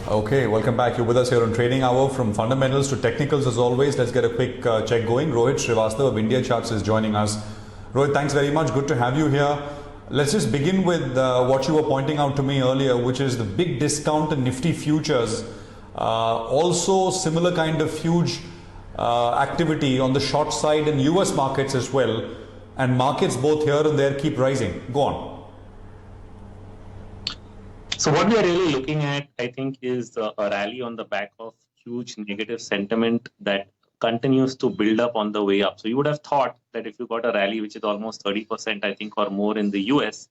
Okay, welcome back. You're with us here on Trading Hour. From fundamentals to technicals as always. Let's get a quick check going. Rohit Srivastava of India Charts is joining us. Rohit, thanks very much. Good to have you here. Let's just begin with what you were pointing out to me earlier, which is the big discount in Nifty futures. Also similar kind of huge activity on the short side in US markets as well. And markets both here and there keep rising. Go on. So what we are really looking at, I think, is a rally on the back of huge negative sentiment that continues to build up on the way up. So you would have thought that if you got a rally which is almost 30%, I think, or more in the US,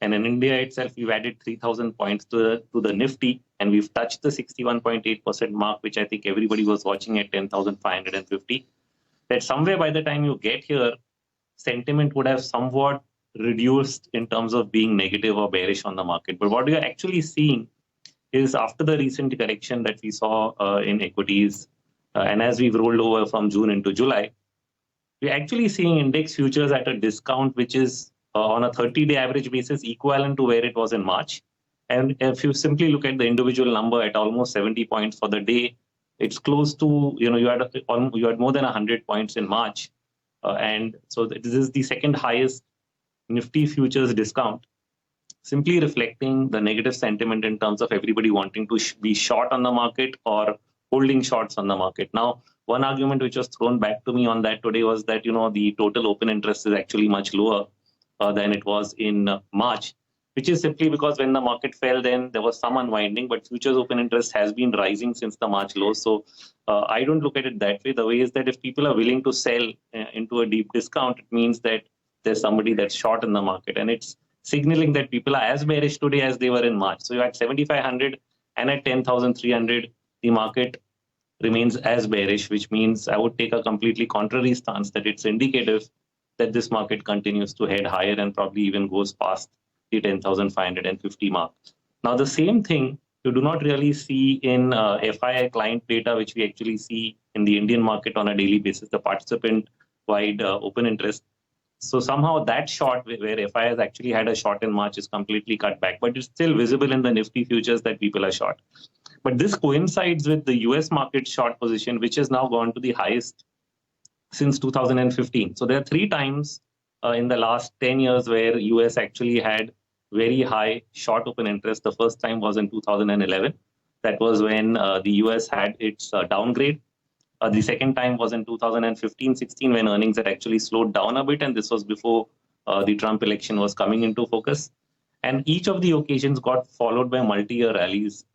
and in India itself, we've added 3,000 points to the Nifty, and we've touched the 61.8% mark, which I think everybody was watching at 10,550. That somewhere by the time you get here, sentiment would have somewhat reduced in terms of being negative or bearish on the market. But what we are actually seeing is after the recent correction that we saw in equities, and as we've rolled over from June into July, we're actually seeing index futures at a discount which is on a 30-day average basis equivalent to where it was in March. And if you simply look at the individual number at almost 70 points for the day, it's close to, you had more than 100 points in March. And so this is the second highest Nifty futures discount, simply reflecting the negative sentiment in terms of everybody wanting to be short on the market or holding shorts on the market. Now, one argument which was thrown back to me on that today was that, the total open interest is actually much lower than it was in March, which is simply because when the market fell, then there was some unwinding, but futures open interest has been rising since the March low. So I don't look at it that way. The way is that if people are willing to sell into a deep discount, it means that there's somebody that's short in the market, and it's signaling that people are as bearish today as they were in March. So you're at 7,500 and at 10,300, the market remains as bearish, which means I would take a completely contrary stance that it's indicative that this market continues to head higher and probably even goes past the 10,550 mark. Now, the same thing you do not really see in FII client data, which we actually see in the Indian market on a daily basis, the participant-wide open interest. So somehow that short, where FI has actually had a short in March, is completely cut back, but it's still visible in the Nifty futures that people are short. But this coincides with the US market short position, which has now gone to the highest since 2015. So there are 3 times in the last 10 years where US actually had very high short open interest. The first time was in 2011. That was when the US had its downgrade. The second time was in 2015-16 when earnings had actually slowed down a bit, and this was before the Trump election was coming into focus. And each of the occasions got followed by multi-year rallies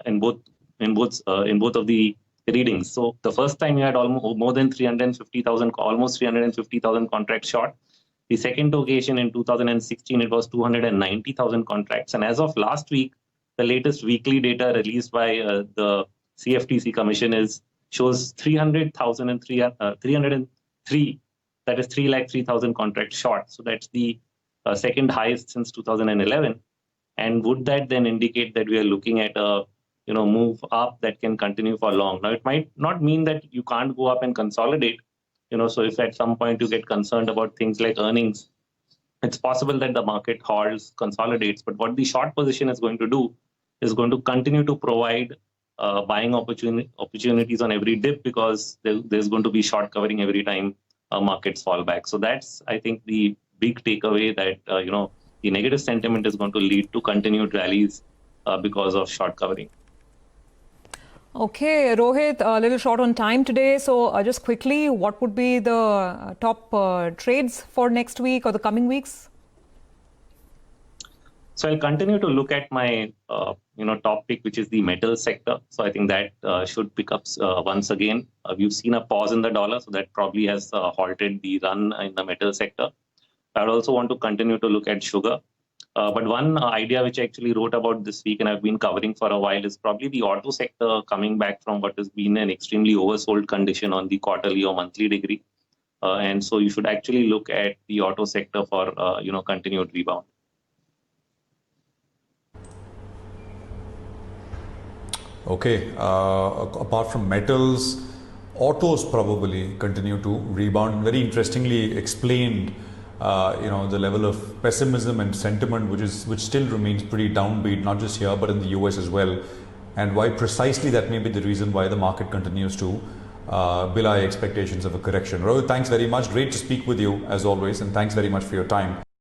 in both of the readings. So the first time you had almost more than 350,000, almost 350,000 contracts short. The second occasion in 2016, it was 290,000 contracts. And as of last week, the latest weekly data released by the CFTC Commission shows 300,000 and 303, that is 303,000 contracts short. So that's the second highest since 2011. And would that then indicate that we are looking at a move up that can continue for long? Now, it might not mean that you can't go up and consolidate. So if at some point you get concerned about things like earnings, it's possible that the market halts, consolidates. But what the short position is going to do is going to continue to provide buying opportunities on every dip, because there's going to be short covering every time markets fall back. So that's, I think, the big takeaway, that the negative sentiment is going to lead to continued rallies because of short covering. Okay, Rohit, a little short on time today. So just quickly, what would be the top trades for next week or the coming weeks? So I'll continue to look at my top pick, which is the metal sector. So I think that should pick up once again. We've seen a pause in the dollar, so that probably has halted the run in the metal sector. I would also want to continue to look at sugar. But one idea which I actually wrote about this week and I've been covering for a while is probably the auto sector coming back from what has been an extremely oversold condition on the quarterly or monthly degree. And so you should actually look at the auto sector for continued rebound. Okay, apart from metals, autos probably continue to rebound. Very interestingly explained, the level of pessimism and sentiment which still remains pretty downbeat, not just here but in the US as well. and why precisely that may be the reason why the market continues to belie expectations of a correction. Rohit, thanks very much. Great to speak with you as always, and thanks very much for your time.